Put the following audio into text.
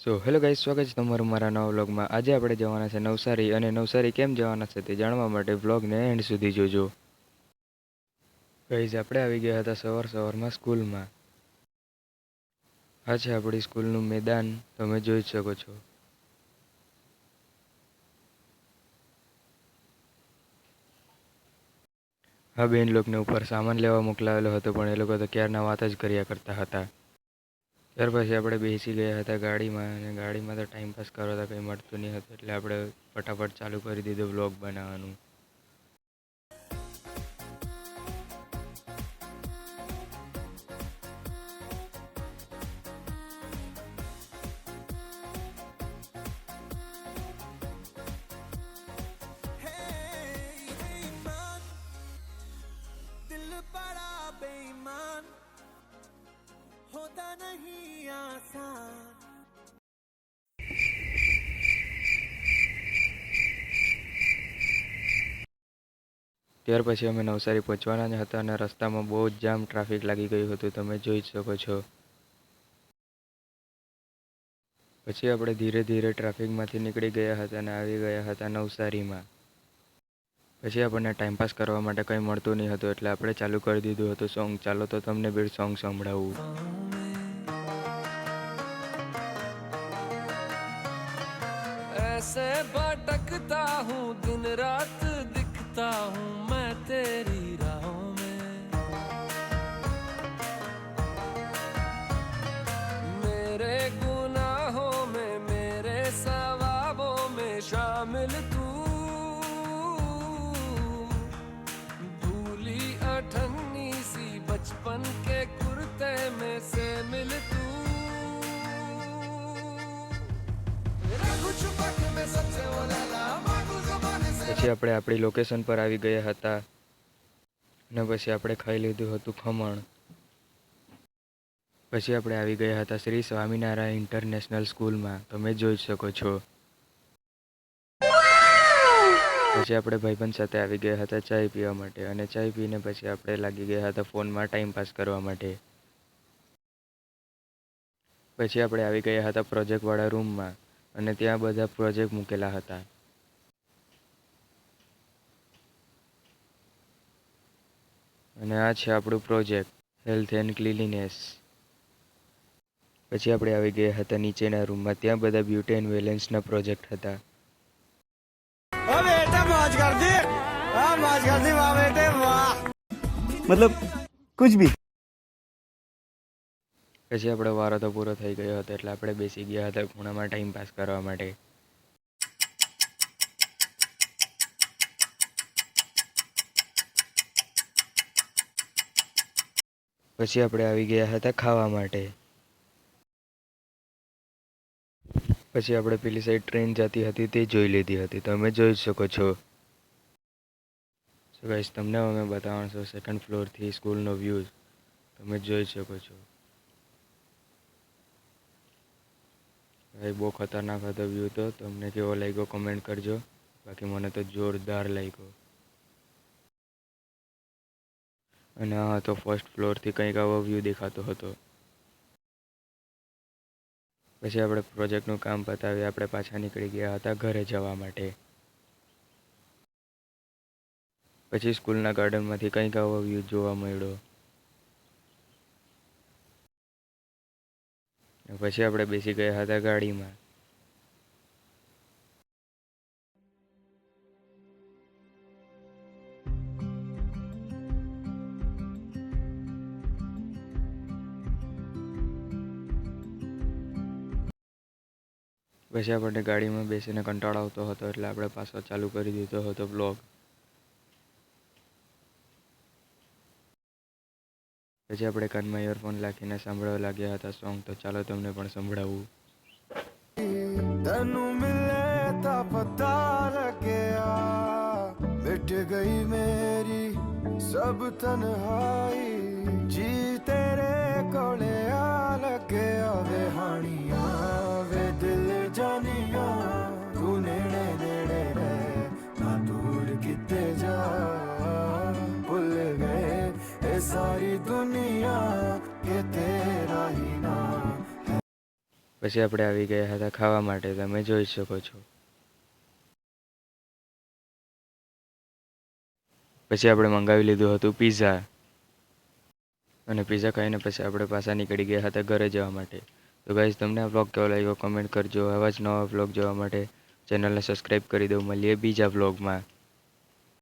Hello guys, સ્વાગત છે તમારું મારા નવા વ્લોગમાં। આજે આપણે જવાના છે નવસારી, અને નવસારી કેમ જવાના છે તે જાણવા માટે વ્લોગને એન્ડ સુધી જોજો। ગાઈસ, આપણે આવી ગયા હતા સવારમાં સ્કૂલમાં। આ છે આપણી સ્કૂલનું મેદાન, તમે જોઈ શકો છો। આ બેન લોકોને ઉપર સામાન લેવા મોકલાવેલો હતો, પણ એ લોકો તો ક્યારના વાત જ કર્યા કરતા હતા। ત્યાર પછી આપણે બેસી ગયા હતા ગાડીમાં, અને ગાડીમાં તો ટાઈમપાસ કરવા તો કંઈ મળતું નહીં હતું, એટલે આપણે ફટાફટ ચાલુ કરી દીધું વ્લોગ બનાવવાનું। होता नहीं आसान। ત્યાર પછી અમે નવસારી પહોંચવાના જ હતા, અને રસ્તામાં બહુ જ જામ ટ્રાફિક લાગી ગયું હતું, તમે જોઈ જ શકો છો। પછી આપણે ધીરે ધીરે ટ્રાફિકમાંથી નીકળી ગયા હતા અને આવી ગયા હતા નવસારીમાં। પછી આપણને ટાઈમપાસ કરવા માટે કંઈ મળતું નહીં હતું, એટલે આપણે ચાલુ કરી દીધું હતું સોંગ। ચાલો તો તમને બી સોંગ સંભળાવું। ऐसे भटकता हूँ दिन रात दिखता हूँ मैं तेरी राहों में। मेरे गुनाहों में मेरे सवाबों में शामिल तू, भूली अठन्नी सी बचपन के कुर्ते में से मिल तू। પછી આપણે આપણી લોકેશન પર આવી ગયા હતા, અને પછી આપણે ખાઈ લીધું હતું ખમણ। પછી આપણે આવી ગયા હતા શ્રી સ્વામિનારાયણ ઇન્ટરનેશનલ સ્કૂલમાં, તમે જોઈ શકો છો। પછી આપણે ભાઈબંધ સાથે આવી ગયા હતા ચાય પીવા માટે, અને ચાય પીને પછી આપણે લાગી ગયા હતા ફોનમાં ટાઈમ પાસ કરવા માટે। પછી આપણે આવી ગયા હતા પ્રોજેક્ટવાળા રૂમમાં, અને ત્યાં બધા પ્રોજેક્ટ મૂકેલા હતા। અને આ છે આપણું પ્રોજેક્ટ, હેલ્થ એન્ડ ક્લીનલીનેસ। પછી આપણે આવી ગયા હતા નીચેના રૂમમાં, ત્યાં બધા બ્યુટી એન્ડ વેલેન્સના પ્રોજેક્ટ હતા। मतलब कुछ भी। પછી આપણો વારો તો પૂરો થઈ ગયો હતો, એટલે આપણે બેસી ગયા હતા ખૂણામાં ટાઈમ પાસ કરવા માટે। પછી આપણે આવી ગયા હતા ખાવા માટે। પછી આપણે પેલી સાઈડ ટ્રેન જતી હતી તે જોઈ લીધી હતી, તમે જોઈ શકો છો। સો ગાઈસ, તમને અમે બતાવવાનો છું સેકન્ડ ફ્લોરથી સ્કૂલનો વ્યૂ, તમે જોઈ શકો છો। ભાઈ, બહુ ખતરનાક હતો વ્યૂ તો। તમને કેવો લાગ્યો કમેન્ટ કરજો, બાકી મને તો જોરદાર લાગ્યો। અને આ હતો ફર્સ્ટ ફ્લોરથી કંઈક આવો વ્યૂ દેખાતો હતો। પછી આપણે પ્રોજેક્ટનું કામ પતાવી આપણે પાછા નીકળી ગયા હતા ઘરે જવા માટે। પછી સ્કૂલના ગાર્ડનમાંથી કંઈક આવો વ્યૂ જોવા મળ્યો। પછી આપણે બેસી ગયા હતા ગાડીમાં। પછી આપણને ગાડીમાં બેસીને કંટાળો આવતો હતો, એટલે આપણે પાછો ચાલુ કરી દીધો હતો વ્લોગ। પછી આપણે કાનમાં ઇયરફોન રાખીને સાંભળવા લાગ્યા હતા સોંગ, તો ચાલો તમને પણ સંભળાવું। तनु मिले ता पता लगे मिट गई मेरी सब तन्हाई, जी तेरे कोले आ लगे वे हानिया वे दिल जानिया, तू नेड़े नेड़े रहे ना दूर किते जा, भूल गए ये सारी दुनिया के तेरा ही नाम। પછી આપણે આવી ગયા હતા ખાવા માટે, તમે જોઈ શકો છો. પછી આપણે મંગાવી લીધું હતું પિઝા, અને પિઝા ખાઈને પછી આપણે પાછા નીકળી ગયા હતા ઘરે જવા માટે. તો ગાઈઝ, તમને આ વ્લોગ કેવો લાગ્યો કમેન્ટ કરજો. આવા જ નવા વ્લોગ જોવા માટે ચેનલને સબસ્ક્રાઈબ કરી દો. મળીએ બીજા વ્લોગમાં.